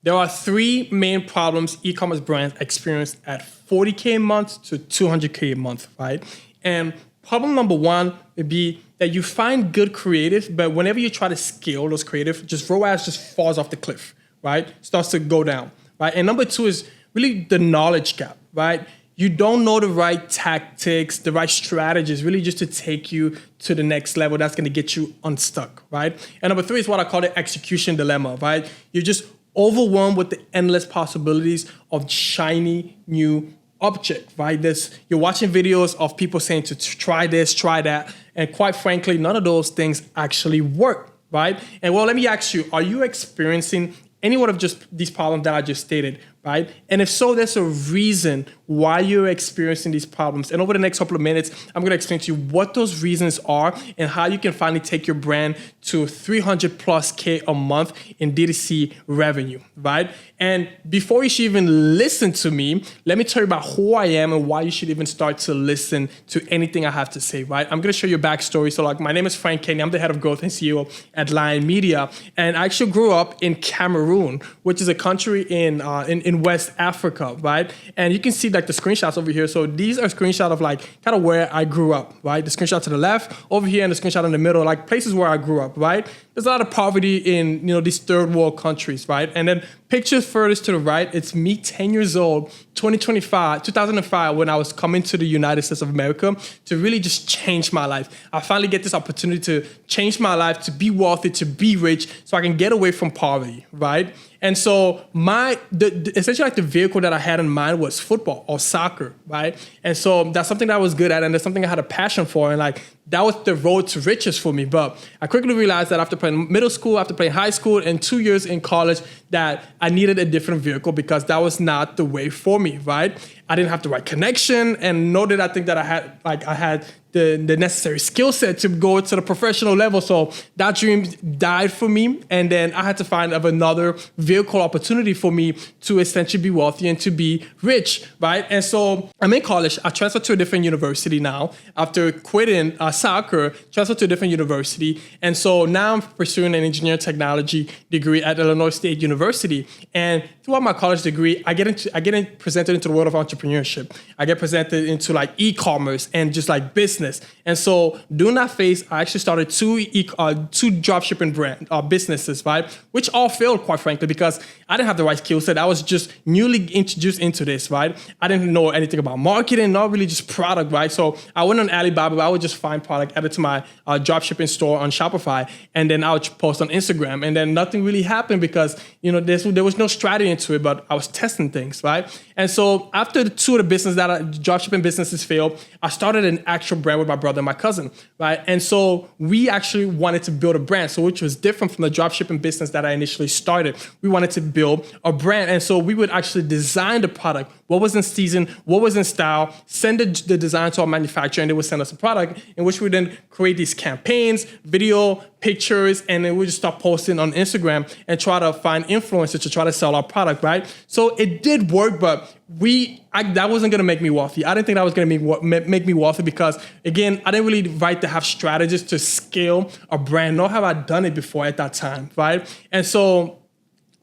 There are three main problems e-commerce brands experience at 40K a month to 200K a month, right? And problem number one would be that you find good creative, but whenever you try to scale those creative, just ROAS just falls off the cliff, right? Starts to go down, right? And number two is really the knowledge gap, right? You don't know the right tactics, the right strategies, really just to take you to the next level that's gonna get you unstuck, right? And number three is what I call the execution dilemma, right? You're just overwhelmed with the endless possibilities of shiny new object, right? You're watching videos of people saying to try this, try that, and quite frankly, none of those things actually work, right? And well, let me ask you, are you experiencing any one of just these problems that I just stated, right? And if so, there's a reason why you're experiencing these problems. And over the next couple of minutes, I'm gonna explain to you what those reasons are and how you can finally take your brand to 300 plus K a month in DTC revenue, right? And before you should even listen to me, let me tell you about who I am and why you should even start to listen to anything I have to say, right? I'm gonna show you a backstory. So like, my name is Frank Kenny. I'm the head of growth and CEO at Lion Media. And I actually grew up in Cameroon, which is a country in West Africa, right? And you can see like the screenshots over here. So these are screenshots of like kind of where I grew up, right? The screenshot to the left over here and the screenshot in the middle, like places where I grew up, right? There's a lot of poverty in, these third world countries, right? And then pictures furthest to the right, it's me 10 years old, 2005, when I was coming to the United States of America to really just change my life. I finally get this opportunity to change my life, to be wealthy, to be rich, so I can get away from poverty, right? And so essentially like the vehicle that I had in mind was football or soccer, right? And so that's something that I was good at and that's something I had a passion for. And like, that was the road to riches for me. But I quickly realized that after playing middle school, after playing high school, and 2 years in college, that I needed a different vehicle because that was not the way for me, right? I didn't have the right connection, and nor did I think that I had the necessary skill set to go to the professional level. So that dream died for me. And then I had to find another vehicle opportunity for me to essentially be wealthy and to be rich, right? And so I'm in college. I transferred to a different university now after quitting soccer, transferred to a different university. And so now I'm pursuing an engineering technology degree at Illinois State University. And throughout my college degree, I get presented into the world of entrepreneurship. I get presented into like e-commerce and just like business. And so during that phase, I actually started two dropshipping businesses, right? Which all failed, quite frankly, because I didn't have the right skill set. I was just newly introduced into this, right? I didn't know anything about marketing, not really just product, right? So I went on Alibaba, I would just find product, add it to my dropshipping store on Shopify, and then I would post on Instagram. And then nothing really happened because, there was no strategy into it, but I was testing things, right? And so after the two of the dropshipping businesses failed, I started an actual brand with my brother and my cousin, right? And so we actually wanted to build a brand, so which was different from the dropshipping business that I initially started. We wanted to build a brand, and so we would actually design the product, what was in season, what was in style, send the design to our manufacturer, and they would send us a product in which we then create these campaigns, video, pictures, and then we just start posting on Instagram and try to find influencers to try to sell our product, right? So it did work, but that wasn't gonna make me wealthy. I didn't think that was gonna make me wealthy because, again, I didn't really to have strategies to scale a brand, nor have I done it before at that time, right? And so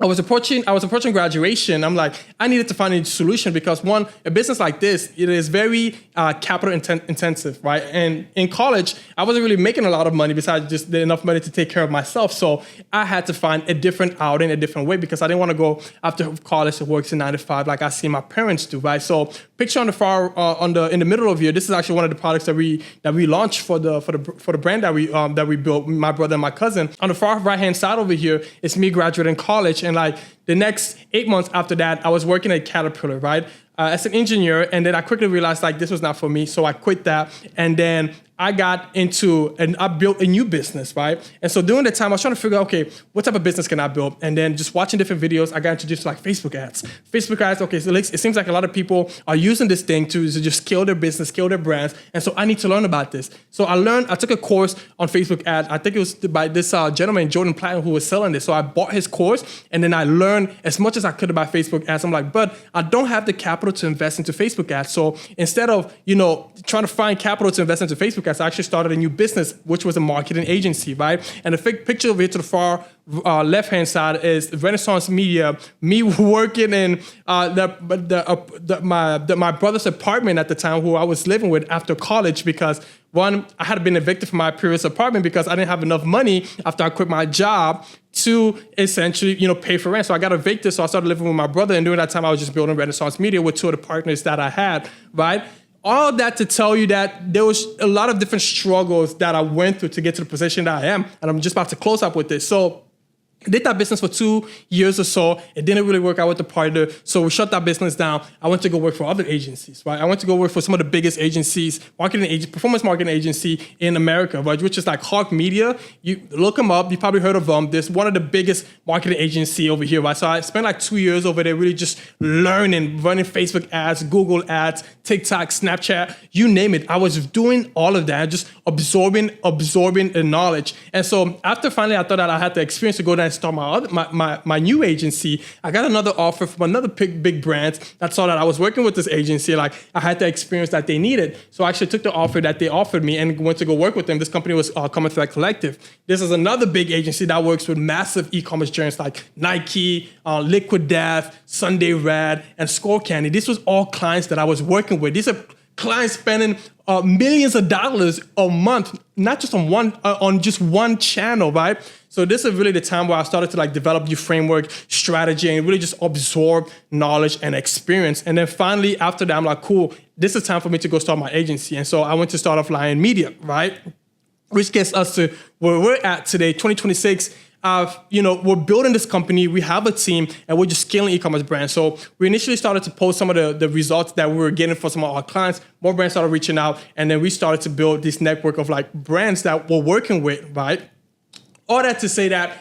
I was approaching graduation. I'm like, I needed to find a solution because one, a business like this, it is very capital intensive, right? And in college, I wasn't really making a lot of money besides just enough money to take care of myself. So I had to find a different outing, a different way, because I didn't want to go after college to work to 9 to 5 like I see my parents do, right? So picture on the far in the middle of here, this is actually one of the products that we launched for the brand that we built, my brother and my cousin. On the far right hand side over here, it's me graduating college. And like the next 8 months after that, I was working at Caterpillar, right? As an engineer. And then I quickly realized like this was not for me. So I quit that. And then I got into, and I built a new business, right? And so during the time, I was trying to figure out, okay, what type of business can I build? And then just watching different videos, I got introduced to like Facebook ads. Facebook ads, okay, so it seems like a lot of people are using this thing to just scale their business, scale their brands. And so I need to learn about this. So I took a course on Facebook ads. I think it was by this gentleman, Jordan Platten, who was selling this. So I bought his course and then I learned as much as I could about Facebook ads. I'm like, but I don't have the capital to invest into Facebook ads. So instead of, trying to find capital to invest into Facebook because I actually started a new business, which was a marketing agency, right? And the picture over here to the far left-hand side is Renaissance Media, me working in my brother's apartment at the time, who I was living with after college, because one, I had been evicted from my previous apartment because I didn't have enough money after I quit my job to essentially, pay for rent. So I got evicted, so I started living with my brother, and during that time, I was just building Renaissance Media with two of the partners that I had, right? All that to tell you that there was a lot of different struggles that I went through to get to the position that I am, and I'm just about to close up with this. So I did that business for 2 years or so. It didn't really work out with the partner, so we shut that business down. I went to go work for other agencies, right? I went to go work for some of the biggest agencies, performance marketing agency in America, right? Which is like Hawk Media. You look them up. You probably heard of them. There's one of the biggest marketing agency over here, right? So I spent like 2 years over there really just learning, running Facebook ads, Google ads, TikTok, Snapchat, you name it. I was doing all of that, just absorbing the knowledge. And so after finally I thought that I had the experience to go there and start my new agency, I got another offer from another big brand that saw that I was working with this agency. Like I had the experience that they needed. So I actually took the offer that they offered me and went to go work with them. This company was Common Thread Collective. This is another big agency that works with massive e-commerce giants like Nike, Liquid Death, Sunday Red, and Score Candy. This was all clients that I was working with. These are clients spending millions of dollars a month, not just on just one channel, right? So this is really the time where I started to develop new framework, strategy, and really just absorb knowledge and experience. And then finally, after that, I'm like, cool, this is time for me to go start my agency. And so I went to start off Lion Media, right? Which gets us to where we're at today, 2026. We're building this company, we have a team, and we're just scaling e-commerce brands. So we initially started to post some of the results that we were getting for some of our clients. More brands started reaching out, and then we started to build this network of brands that we're working with, right? All that to say that,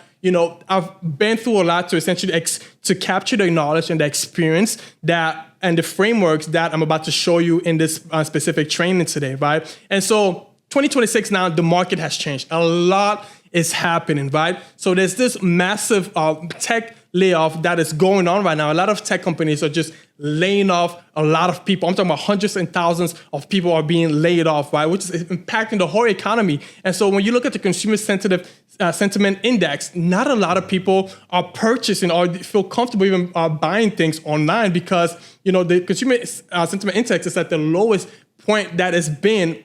I've been through a lot to essentially to capture the knowledge and the experience and the frameworks that I'm about to show you in this specific training today, right? And so 2026 now, the market has changed. A lot is happening, right? So there's this massive tech layoff that is going on right now. A lot of tech companies are just laying off a lot of people. I'm talking about hundreds and thousands of people are being laid off, right? Which is impacting the whole economy. And so when you look at the consumer sentiment index, not a lot of people are purchasing or feel comfortable even buying things online because, the consumer sentiment index is at the lowest point that it's been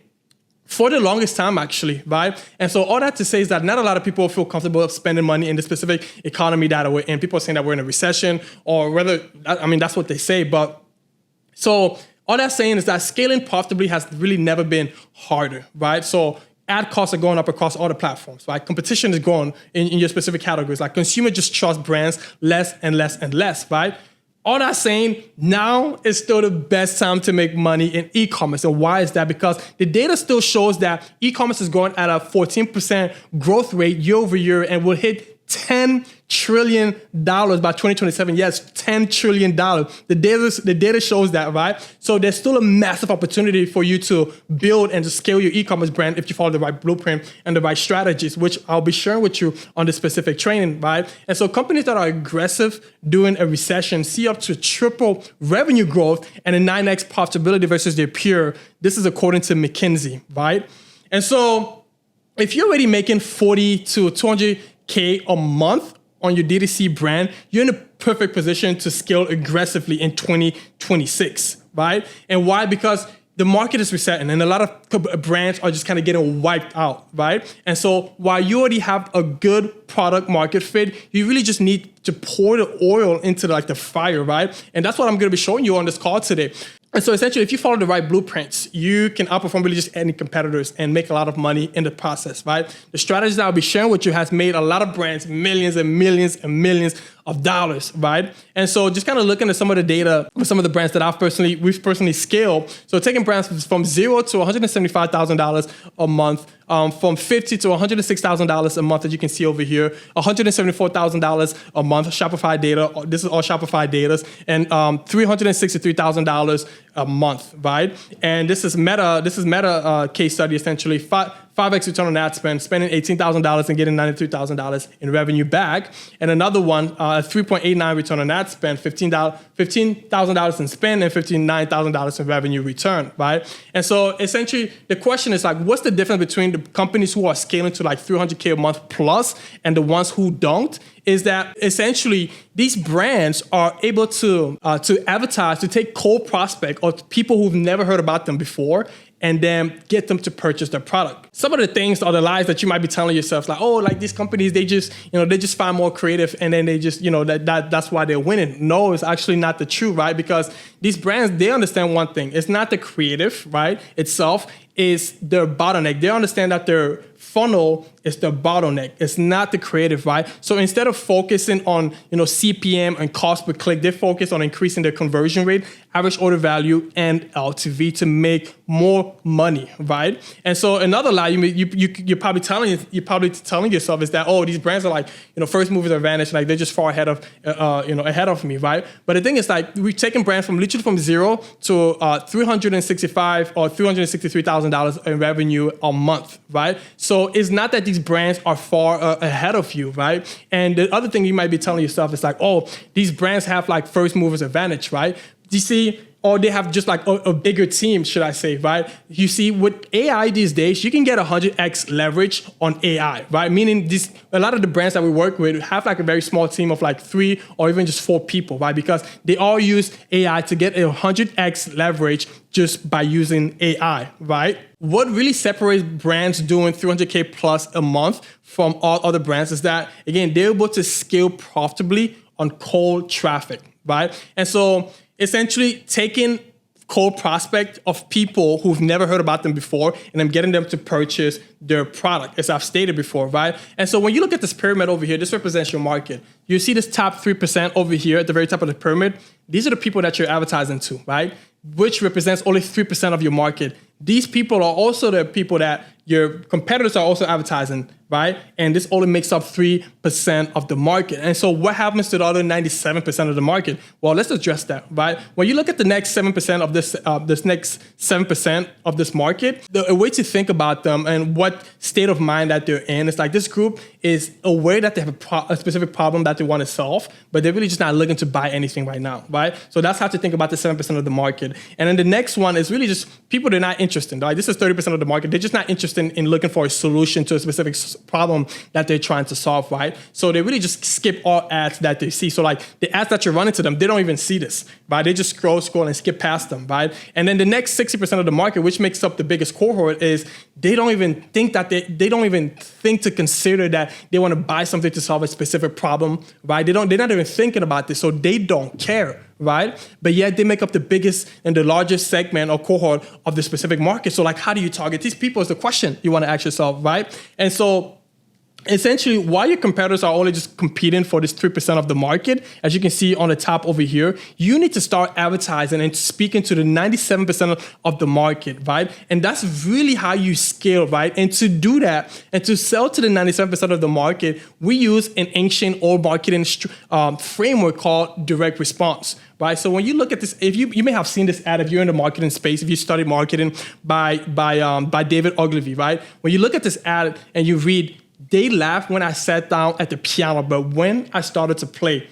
for the longest time, actually, right? And so all that to say is that not a lot of people feel comfortable spending money in the specific economy that we're in. People are saying that we're in a recession, or that's what they say. But so all that's saying is that scaling profitably has really never been harder, right? So ad costs are going up across all the platforms, right? Competition is growing in your specific categories. Like consumer just trust brands less and less and less, right? All that saying, now is still the best time to make money in e-commerce. And why is that? Because the data still shows that e-commerce is growing at a 14% growth rate year over year and will hit $10 trillion by 2027. Yes, $10 trillion. The data shows that, right? So there's still a massive opportunity for you to build and to scale your e-commerce brand if you follow the right blueprint and the right strategies, which I'll be sharing with you on this specific training, right? And so companies that are aggressive during a recession see up to triple revenue growth and a 9x profitability versus their peer. This is according to McKinsey, right? And so if you're already making 40 to 200K a month on your DTC brand, you're in a perfect position to scale aggressively in 2026, right? And why? Because the market is resetting and a lot of brands are just kind of getting wiped out, right? And so while you already have a good product market fit, you really just need to pour the oil into the fire, right? And that's what I'm going to be showing you on this call today. And so essentially, if you follow the right blueprints, you can outperform really just any competitors and make a lot of money in the process, right? The strategies that I'll be sharing with you has made a lot of brands millions and millions and millions of dollars, right? And so just kind of looking at some of the data for some of the brands that we've personally scaled. So taking brands from $0 to $175,000 a month, from $50 to $106,000 a month, as you can see over here, $174,000 a month, Shopify data. This is all Shopify data, and $363,000 a month, right? And this is Meta case study essentially. 5x return on ad spend, spending $18,000 and getting $93,000 in revenue back. And another one, 3.89 return on ad spend, $15,000 in spend and $59,000 in revenue return, right? And so essentially the question is like, what's the difference between the companies who are scaling to like 300K a month plus and the ones who don't? Is that essentially these brands are able to advertise, to take cold prospect or people who've never heard about them before and then get them to purchase their product. Some of the things are the lies that you might be telling yourself, like, oh, like these companies, they just find more creative and then they just, that's why they're winning. No, it's actually not the truth, right? Because these brands, they understand one thing. It's not the creative, right, itself, is their bottleneck. They understand that their funnel is the bottleneck. It's not the creative, right? So instead of focusing on, CPM and cost per click, they focus on increasing their conversion rate, average order value, and LTV to make more money, right? And so another lie you're probably telling yourself is that, oh, these brands are like, first movers advantage, like they're just far ahead of me, right? But the thing is, like, we've taken brands from literally from zero to $365,000 or $363,000 in revenue a month, right? So it's not that these brands are far ahead of you, right? And the other thing you might be telling yourself is like, oh, these brands have like first movers advantage, right? You see, or they have just like a bigger team, should I say, right? You see, with AI these days, you can get 100x leverage on AI, right? Meaning a lot of the brands that we work with have like a very small team of like 3 or even just 4 people, right? Because they all use AI to get a 100x leverage just by using AI, right? What really separates brands doing 300K plus a month from all other brands is that, again, they're able to scale profitably on cold traffic, right? And so essentially taking cold prospect of people who've never heard about them before and I'm getting them to purchase their product, as I've stated before, right? And so when you look at this pyramid over here, this represents your market. You see this top 3% over here at the very top of the pyramid. These are the people that you're advertising to, right? Which represents only 3% of your market. These people are also the people that your competitors are also advertising, right? And this only makes up 3% of the market. And so what happens to the other 97% of the market? Well, let's address that, right? When you look at the next 7% of this next 7% of this market, a way to think about them and what state of mind that they're in is like this group is aware that they have a specific problem that they want to solve, but they're really just not looking to buy anything right now, right? So that's how to think about the 7% of the market. And then the next one is really just people that are not interested, right? This is 30% of the market. They're just not interested in looking for a solution to a specific problem that they're trying to solve, right? So they really just skip all ads that they see. So like the ads that you're running to them, they don't even see this, right? They just scroll and skip past them, right? And then the next 60% of the market, which makes up the biggest cohort, is they don't even think that they don't even think to consider that they want to buy something to solve a specific problem, right? They're not even thinking about this, so they don't care, right? But yet they make up the biggest and the largest segment or cohort of the specific market. So like, how do you target these people is the question you want to ask yourself, right? And so essentially, while your competitors are only just competing for this 3% of the market, as you can see on the top over here, you need to start advertising and speaking to the 97% of the market, right? And that's really how you scale, right? And to do that and to sell to the 97% of the market, we use an ancient old marketing framework called direct response. Right, so when you look at this, if you may have seen this ad if you're in the marketing space, if you study marketing by David Ogilvy, right? When you look at this ad and you read, they laughed when I sat down at the piano, but when I started to play,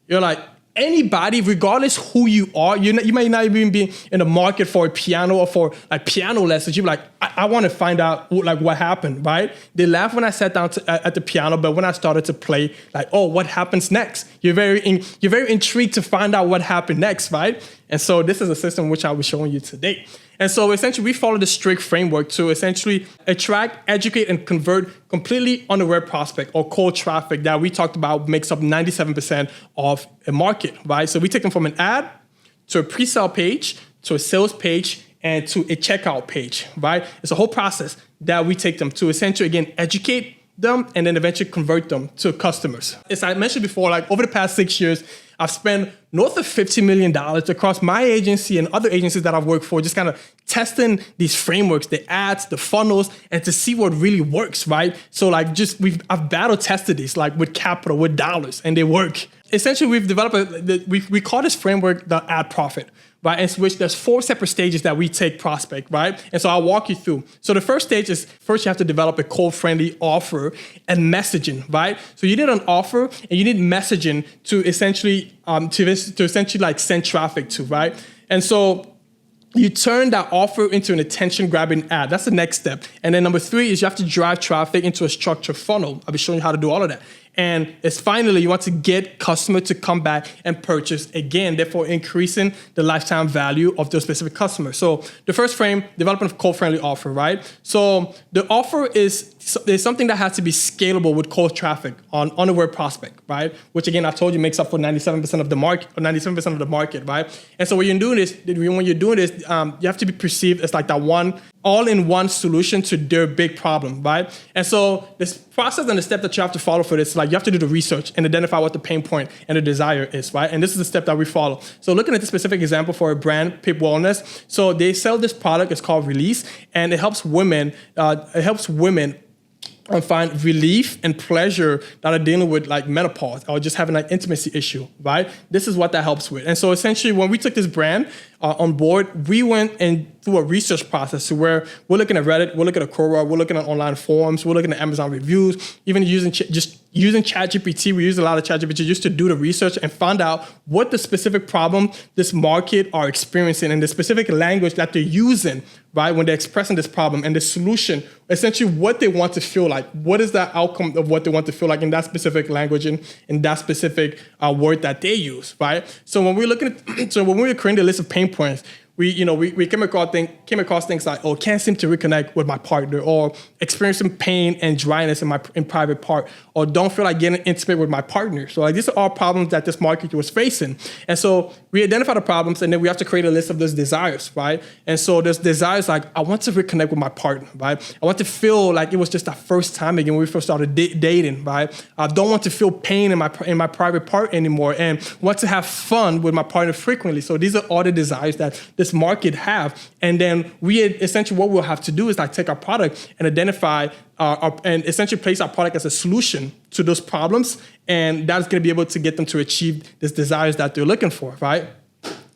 you're like, anybody, regardless who you are, you may not even be in the market for a piano or for like piano lessons. You're like, I want to find out like what happened, right? They laughed when I sat down at the piano, but when I started to play, like, oh, what happens next? You're very intrigued to find out what happened next, right? And so this is a system which I was showing you today. And so essentially we follow the strict framework to essentially attract, educate, and convert completely unaware prospect or cold traffic that we talked about makes up 97% of a market, right? So we take them from an ad to a pre-sale page, to a sales page, and to a checkout page, right? It's a whole process that we take them to essentially, again, educate them and then eventually convert them to customers. As I mentioned before, like over the past 6 years, I've spent north of $50 million across my agency and other agencies that I've worked for, just kind of testing these frameworks, the ads, the funnels, and to see what really works, right? So like I've battle tested these like with capital, with dollars, and they work. essentially we've developed, we call this framework the ad profit, right? In which there's 4 separate stages that we take prospect, right? And so I'll walk you through. So the first stage is first you have to develop a cold-friendly offer and messaging, right? So you need an offer and you need messaging to essentially like send traffic to, right? And so you turn that offer into an attention-grabbing ad. That's the next step. And then number 3 is you have to drive traffic into a structured funnel. I'll be showing you how to do all of that. And it's finally, you want to get customer to come back and purchase again, therefore increasing the lifetime value of those specific customers. So the first frame, development of cold-friendly offer, right? So the offer is something that has to be scalable with cold traffic on unaware prospect, right? Which again, I told you makes up for 97% of the market, or 97% of the market, right? And so when you're doing this, you have to be perceived as like that one all-in-one solution to their big problem, right? And so this process and the step that you have to follow for this, like you have to do the research and identify what the pain point and the desire is, right? And this is the step that we follow. So looking at the specific example for a brand, Pip Wellness. So they sell this product, it's called Release, and it helps women find relief and pleasure that are dealing with like menopause or just having an intimacy issue, right? This is what that helps with. And so essentially when we took this brand on board, we went and through a research process where we're looking at Reddit, we're looking at Quora, we're looking at online forums, we're looking at Amazon reviews, even using ChatGPT. We use a lot of ChatGPT just to do the research and find out what the specific problem this market are experiencing and the specific language that they're using, right, when they're expressing this problem and the solution, essentially what they want to feel like. What is the outcome of what they want to feel like in that specific language and in that specific word that they use, right? So when we're when we were creating the list of pain points, we came across things like, can't seem to reconnect with my partner, or experiencing pain and dryness in private part, or don't feel like getting intimate with my partner. So like these are all problems that this market was facing. And so we identify the problems, and then we have to create a list of those desires, right? And so there's desires like, I want to reconnect with my partner, right? I want to feel like it was just that first time again when we first started dating, right? I don't want to feel pain in my private part anymore, and want to have fun with my partner frequently. So these are all the desires that this market have. And then essentially what we'll have to do is like take our product and identify and essentially place our product as a solution to those problems. And that's going to be able to get them to achieve these desires that they're looking for, right?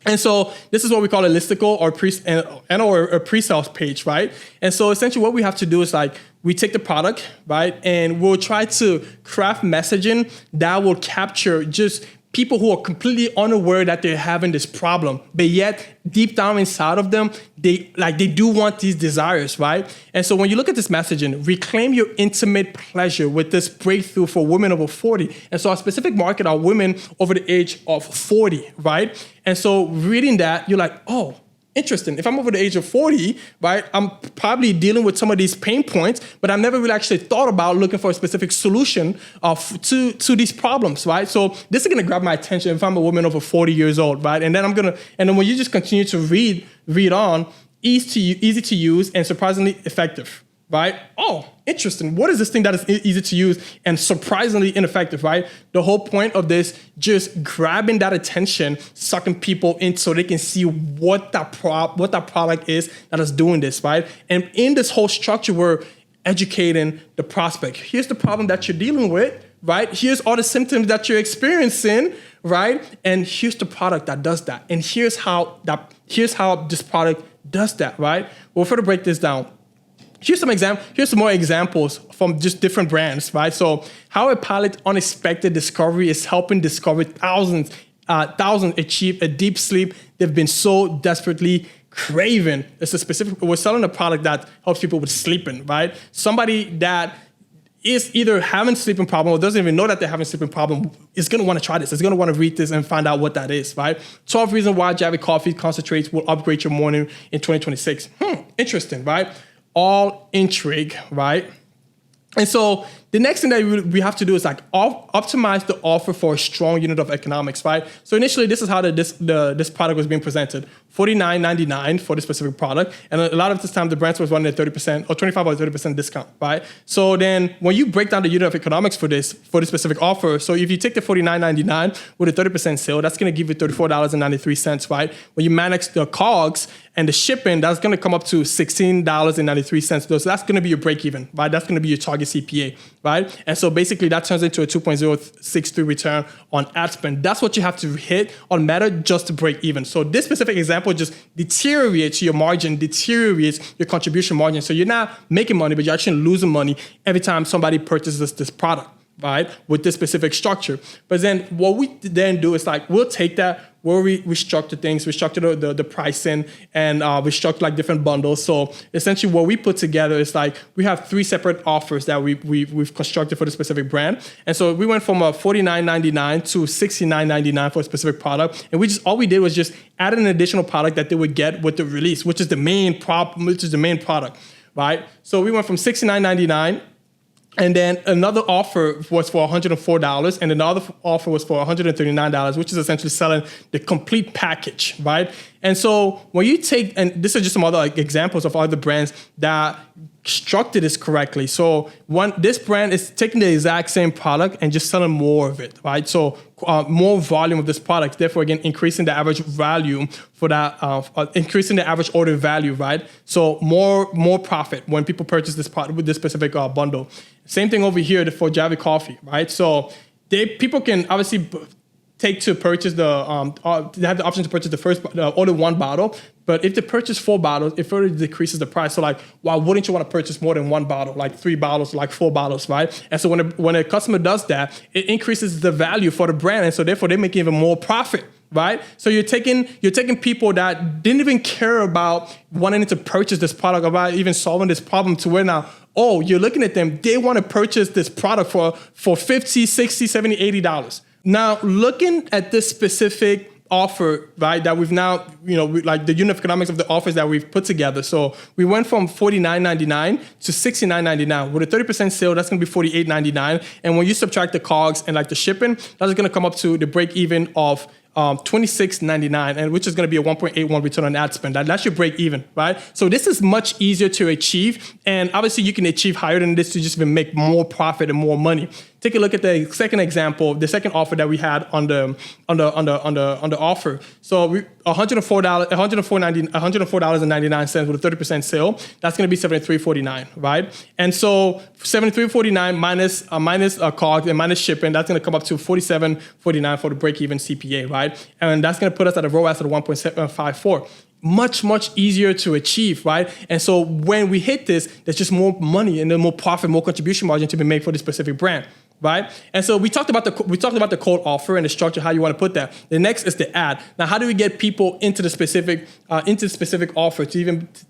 And so this is what we call a listicle or a pre-sales page, right? And so essentially what we have to do is like, we take the product, right? And we'll try to craft messaging that will capture just people who are completely unaware that they're having this problem, but yet deep down inside of them, they do want these desires, right? And so when you look at this messaging, reclaim your intimate pleasure with this breakthrough for women over 40. And so our specific market are women over the age of 40, right? And so reading that, you're like, oh, interesting. If I'm over the age of 40, right, I'm probably dealing with some of these pain points, but I've never really actually thought about looking for a specific solution to these problems, right? So this is gonna grab my attention if I'm a woman over 40 years old, right? And then when you just continue to read on, easy to use and surprisingly effective, right? Oh, interesting. What is this thing that is easy to use and surprisingly ineffective, right? The whole point of this, just grabbing that attention, sucking people in so they can see what that product is that is doing this, right? And in this whole structure, we're educating the prospect. Here's the problem that you're dealing with, right? Here's all the symptoms that you're experiencing, right? And here's the product that does that. And here's how this product does that, right? We'll further break this down. Here's some more examples from just different brands, right? So how a pilot unexpected discovery is helping discover thousands achieve a deep sleep they've been so desperately craving. We're selling a product that helps people with sleeping, right? Somebody that is either having a sleeping problem or doesn't even know that they're having a sleeping problem is going to want to try this. Is going to want to read this and find out what that is, right? 12 reasons why Java Coffee concentrates will upgrade your morning in 2026. Interesting, right? All intrigue, right? And so the next thing that we have to do is like optimize the offer for a strong unit of economics, right? So initially, this is how this product was being presented: $49.99 for this specific product, and a lot of this time the brands was running at 30% or 25 or 30% discount, right? So then when you break down the unit of economics for this specific offer, so if you take the $49.99 with a 30% sale, that's going to give you $34.93, right? When you manage the COGS and the shipping, that's going to come up to $16.93. So that's going to be your break even, right? That's going to be your target CPA, right? And so basically that turns into a 2.063 return on ad spend. That's what you have to hit on Meta just to break even. So this specific example just deteriorates your margin, deteriorates your contribution margin. So you're not making money, but you're actually losing money every time somebody purchases this product, right? With this specific structure. But then what we then do is like, we'll take that where we restructure things, restructure the pricing, and restructure like different bundles. So essentially what we put together is like, we have 3 separate offers that we've constructed for the specific brand. And so we went from $49.99 to $69.99 for a specific product. And all we did was just add an additional product that they would get with the release, which is the main product, right? So we went from $69.99. And then another offer was for $104, and another offer was for $139, which is essentially selling the complete package, right? And so when you take, and this is just some other like examples of other brands that structured this correctly. So this brand is taking the exact same product and just selling more of it, right? So more volume of this product, therefore again increasing the average value for that, increasing the average order value, right? So more profit when people purchase this product with this specific bundle. Same thing over here for Java Coffee, right? So people can obviously they have the option to purchase the first order 1 bottle, but if they purchase 4 bottles, it further decreases the price. So like, why wouldn't you want to purchase more than 1 bottle, like 3 bottles, like 4 bottles, right? And so when a customer does that, it increases the value for the brand, and so therefore they make even more profit, right? So you're taking people that didn't even care about wanting to purchase this product, about even solving this problem, to where now, oh, you're looking at them, they want to purchase this product for $50, $60, $70, $80. Now, looking at this specific offer, right, that we've now, like the unit economics of the offers that we've put together. So we went from $49.99 to $69.99. With a 30% sale, that's going to be $48.99. And when you subtract the COGS and like the shipping, that's going to come up to the break even of $26.99, and which is going to be a 1.81 return on ad spend. That's your break even, right? So this is much easier to achieve, and obviously you can achieve higher than this to just even make more profit and more money. Take a look at the second example, the second offer that we had on the offer. So $104.99 with a 30% sale. That's going to be $73.49, right? And so $73.49 minus COGS and minus shipping, that's going to come up to $47.49 for the break-even CPA, right? And that's going to put us at a ROAS at 1.754. Much easier to achieve, right? And so when we hit this, there's just more money and then more profit, more contribution margin to be made for this specific brand, right? And so we talked about the cold offer and the structure, how you want to put that. The next is the ad. Now, how do we get people into the specific offer to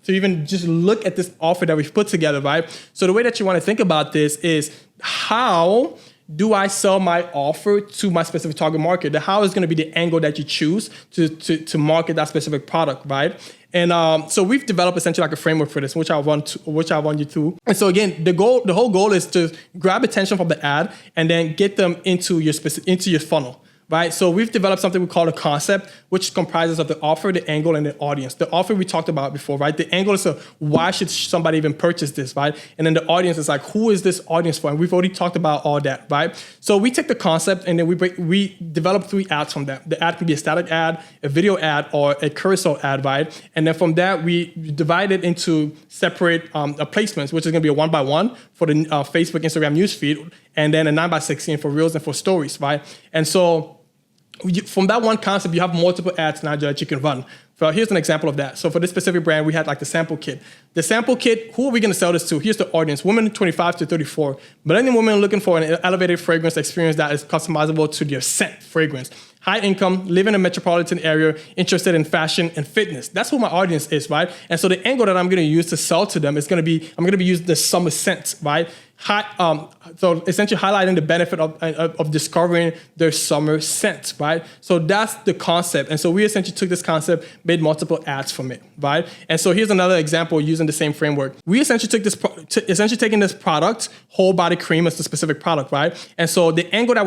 even just look at this offer that we've put together, right? So the way that you want to think about this is, how do I sell my offer to my specific target market? The how is going to be the angle that you choose to market that specific product, right? And so we've developed essentially like a framework for this, which I want you through. And so again, the whole goal is to grab attention from the ad and then get them into your funnel. Right? So we've developed something we call a concept, which comprises of the offer, the angle, and the audience. The offer we talked about before, right? The angle is why should somebody even purchase this, right? And then the audience is like, who is this audience for? And we've already talked about all that, right? So we take the concept and then we develop 3 ads from that. The ad can be a static ad, a video ad, or a carousel ad, right? And then from that, we divide it into separate placements, which is going to be a 1x1 for the Facebook, Instagram newsfeed, and then a 9x16 for Reels and for Stories, right? And so from that one concept, you have multiple ads now that you can run. So here's an example of that. So for this specific brand, we had like the sample kit. The sample kit, who are we going to sell this to? Here's the audience, women 25 to 34. Millennial women looking for an elevated fragrance experience that is customizable to their scent fragrance. High income, live in a metropolitan area, interested in fashion and fitness. That's who my audience is, right? And so the angle that I'm going to use to sell to them is I'm going to be using the summer scent, right? So essentially highlighting the benefit of discovering their summer scent, right? So that's the concept. And so we essentially took this concept, made multiple ads from it, right? And so here's another example using the same framework. We essentially took taking this product, whole body cream as the specific product, right? And so the angle that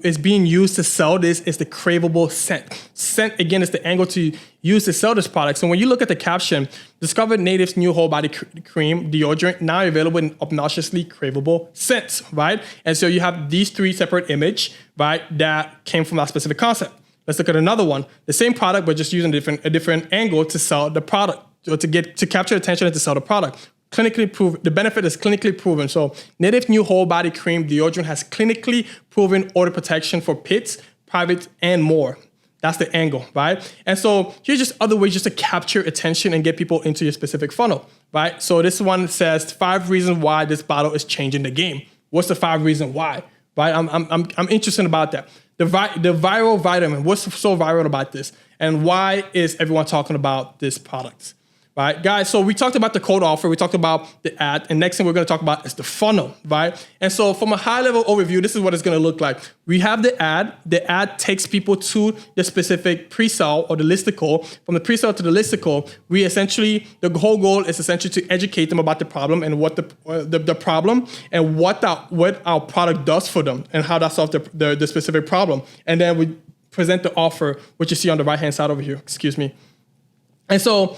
is being used to sell this is the craveable scent. Scent, again, is the angle to use to sell this product. So when you look at the caption, discover Native's new whole body cream deodorant, now available in obnoxiously craveable scents, right? And so you have these 3 separate images, right, that came from that specific concept. Let's look at another one. The same product, but just using a different angle to sell the product, or to capture attention and to sell the product. clinically proven. The benefit is clinically proven. So native new whole body cream deodorant has clinically proven odor protection for pits, private, and more. That's the angle, right? And so here's just other ways just to capture attention and get people into your specific funnel, right? So this one says 5 reasons why this bottle is changing the game. What's the 5 reasons why, right? I'm interested about that. The viral vitamin, what's so viral about this? And why is everyone talking about this product? Right, guys, so we talked about the cold offer, we talked about the ad, and next thing we're gonna talk about is the funnel, right? And so from a high level overview, this is what it's gonna look like. We have the ad takes people to the specific pre-sale or the listicle. From the pre-sale to the listicle, the whole goal is essentially to educate them about the problem and what the problem and what our product does for them and how that solves the specific problem. And then we present the offer, which you see on the right-hand side over here, excuse me. And so,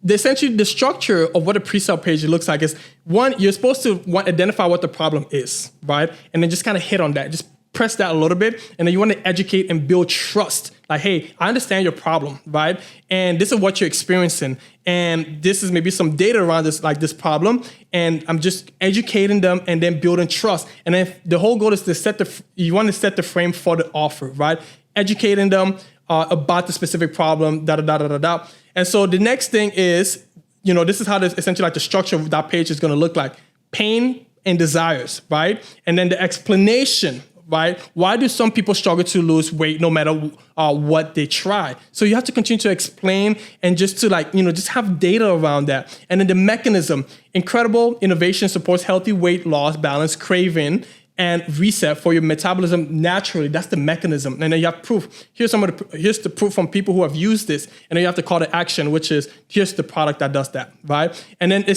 essentially, the structure of what a pre-sale page looks like is, one, you're supposed to identify what the problem is, right? And then just kind of hit on that. Just press that a little bit. And then you want to educate and build trust. Like, hey, I understand your problem, right? And this is what you're experiencing. And this is maybe some data around this problem. And I'm just educating them and then building trust. And then the whole goal is to you want to set the frame for the offer, right? Educating them about the specific problem, da-da-da-da-da-da. And so the next thing is, this is how essentially like the structure of that page is going to look like. Pain and desires, right? And then the explanation, right? Why do some people struggle to lose weight no matter what they try? So you have to continue to explain and just to just have data around that. And then the mechanism, incredible innovation supports healthy weight loss, balance, craving, and reset for your metabolism naturally. That's the mechanism. And then you have proof. Here's the proof from people who have used this. And then you have the call to action, which is here's the product that does that, right? And then the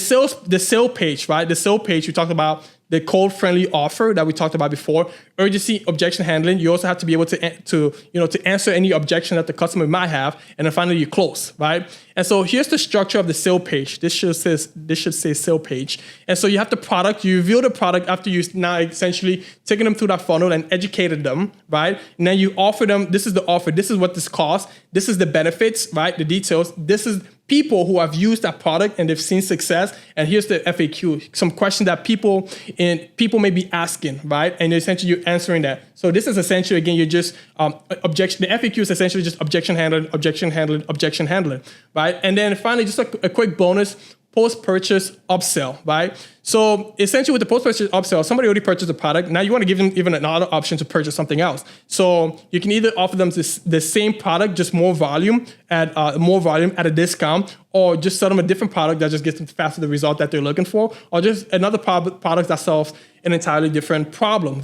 sale page, right? The sale page, we talked about the cold friendly offer that we talked about before, urgency, objection handling. You also have to be able to answer any objection that the customer might have, and then finally you close, right? And so here's the structure of the sale page. This should say sale page. And so you have the product, you reveal the product after you now essentially taking them through that funnel and educated them, right? And then you offer them, this is the offer, this is what this costs, this is the benefits, right? The details, this is people who have used that product and they've seen success. And here's the FAQ, some questions that people may be asking, right? And essentially you're answering that. So this is essentially, again, you're just objection. The FAQ is essentially just objection handling, right? And then finally, just a quick bonus, post-purchase upsell, right? So essentially with the post-purchase upsell, somebody already purchased the product. Now you want to give them even another option to purchase something else. So you can either offer them the same product, just more volume at a discount, or just sell them a different product that just gets them faster the result that they're looking for, or just another product that solves an entirely different problem,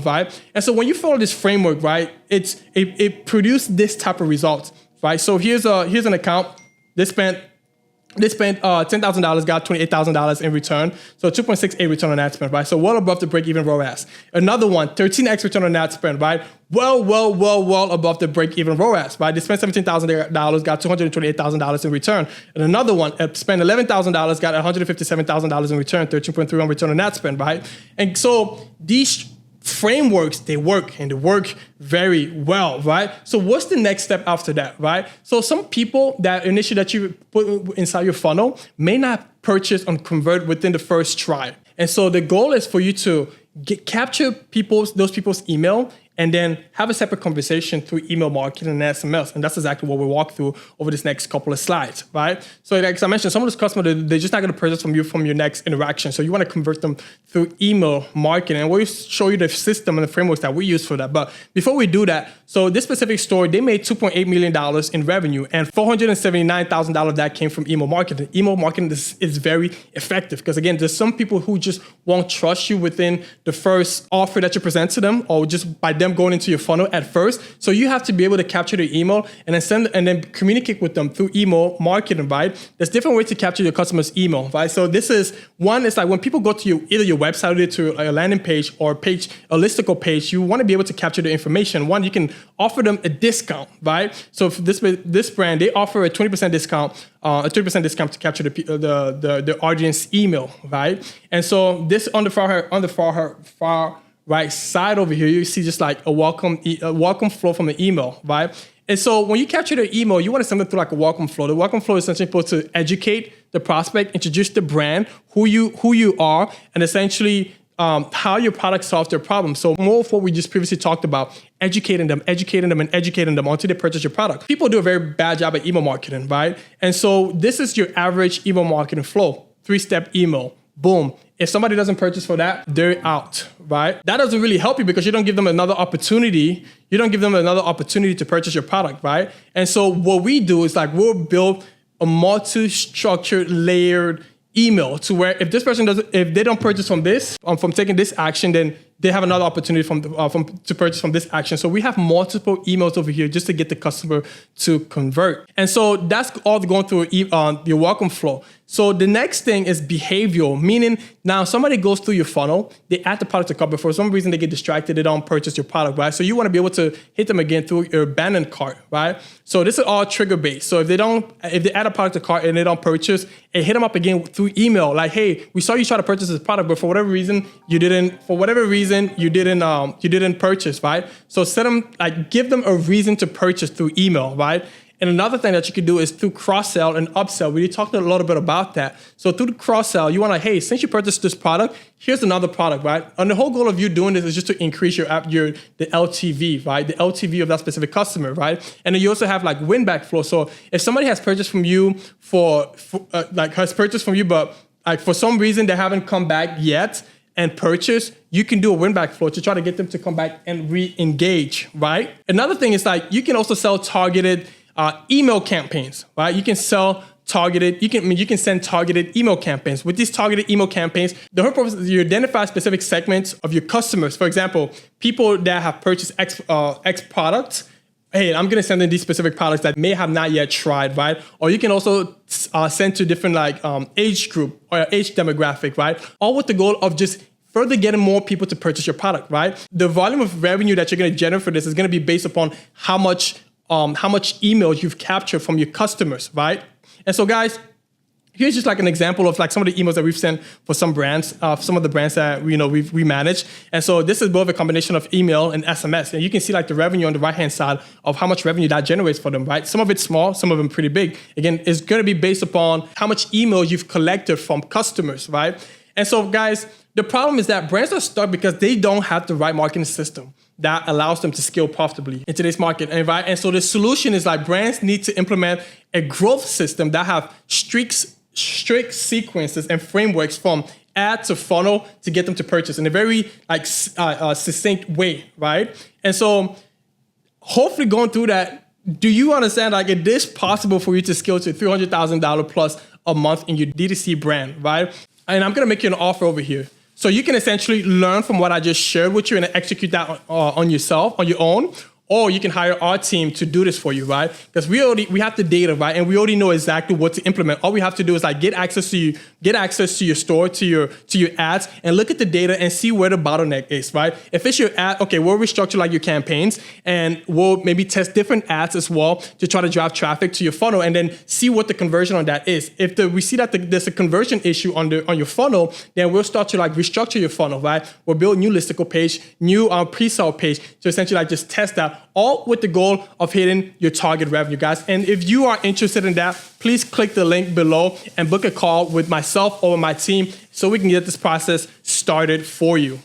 right? And so when you follow this framework, right, it produced this type of results, right? So here's an account. They spent $10,000, got $28,000 in return. So 2.68 return on ad spend, right? So well above the break-even ROAS. Another one, 13x return on ad spend, right? Well above the break-even ROAS, right? They spent $17,000, got $228,000 in return. And another one, spent $11,000, got $157,000 in return, 13.3 on return on ad spend, right? And so these frameworks, they work, and they work very well, right? So what's the next step after that, right? So some people that initially that you put inside your funnel may not purchase and convert within the first try. And so the goal is for you to capture those people's email and then have a separate conversation through email marketing and SMS. And that's exactly what we'll walk through over this next couple of slides, right? So like I mentioned, some of those customers, they're just not going to purchase from you from your next interaction. So you want to convert them through email marketing. And we'll show you the system and the frameworks that we use for that. But before we do that, so this specific store, they made $2.8 million in revenue, and $479,000 that came from email marketing. Email marketing is very effective because, again, there's some people who just won't trust you within the first offer that you present to them, or just by them going into your funnel at first. So you have to be able to capture their email and then communicate with them through email marketing, right? There's different ways to capture your customer's email, right? So this is one, it's like when people go to either your website or to a landing page or a listicle page, you want to be able to capture the information. One, you can offer them a discount, right? So for this brand, they offer a 20% discount, a 30% discount to capture the audience email, right? And so this on the far right side over here, you see just like a welcome flow from the email, right? And so when you capture their email, you want to send them through like a welcome flow. The welcome flow is essentially supposed to educate the prospect, introduce the brand, who you are, and essentially how your product solves their problem. So more of what we just previously talked about, educating them until they purchase your product. People do a very bad job at email marketing, right? And so this is your average email marketing flow. 3-step email, boom. If somebody doesn't purchase for that, they're out, right? That doesn't really help you because you don't give them another opportunity. You don't give them another opportunity to purchase your product, right? And so what we do is like we'll build a multi-structured, layered email to where if this person if they don't purchase from this, from taking this action, then they have another opportunity to purchase from this action. So we have multiple emails over here just to get the customer to convert. And so that's all going through your welcome flow. So the next thing is behavioral, meaning now somebody goes through your funnel, they add the product to cart, but for some reason they get distracted, they don't purchase your product, right? So you want to be able to hit them again through your abandoned cart, right? So this is all trigger based. So if they add a product to cart and they don't purchase, and hit them up again through email, like, hey, we saw you try to purchase this product, but for whatever reason you didn't purchase, right? So give them a reason to purchase through email, right? And another thing that you could do is through cross-sell and upsell. We talked a little bit about that. So through the cross-sell, you want to, hey, since you purchased this product, here's another product, right? And the whole goal of you doing this is just to increase the LTV, right? The LTV of that specific customer, right? And then you also have like win-back flow. So if somebody has purchased from you but like for some reason they haven't come back yet and purchase, you can do a win-back flow to try to get them to come back and re-engage, right? Another thing is like you can also sell targeted email campaigns, right? You can send targeted email campaigns. With these targeted email campaigns, the whole purpose is you identify specific segments of your customers. For example, people that have purchased X products, hey, I'm gonna send them these specific products that may have not yet tried, right? Or you can also send to different age group or age demographic, right? All with the goal of just further getting more people to purchase your product, right? The volume of revenue that you're gonna generate for this is gonna be based upon how much emails you've captured from your customers, right? And so guys, here's just like an example of like some of the emails that we've sent for some brands, some of the brands that we manage. And so this is both a combination of email and SMS. And you can see like the revenue on the right-hand side of how much revenue that generates for them, right? Some of it's small, some of them pretty big. Again, it's gonna be based upon how much email you've collected from customers, right? And so guys, the problem is that brands are stuck because they don't have the right marketing system that allows them to scale profitably in today's market, right? And so the solution is like brands need to implement a growth system that have strict sequences and frameworks from ad to funnel to get them to purchase in a very succinct way, right? And so hopefully going through that, do you understand like it is possible for you to scale to $300,000 plus a month in your DTC brand, right? And I'm gonna make you an offer over here. So you can essentially learn from what I just shared with you and execute that on yourself, on your own, or you can hire our team to do this for you, right? Because we have the data, right? And we already know exactly what to implement. All we have to do is like get access to your store, to your ads, and look at the data and see where the bottleneck is, right? If it's your ad, okay, we'll restructure like your campaigns and we'll maybe test different ads as well to try to drive traffic to your funnel and then see what the conversion on that is. If we see that there's a conversion issue on your funnel, then we'll start to like restructure your funnel, right? We'll build a new listicle page, new pre-sale page to essentially like just test that, all with the goal of hitting your target revenue, guys. And if you are interested in that, please click the link below and book a call with myself or my team so we can get this process started for you.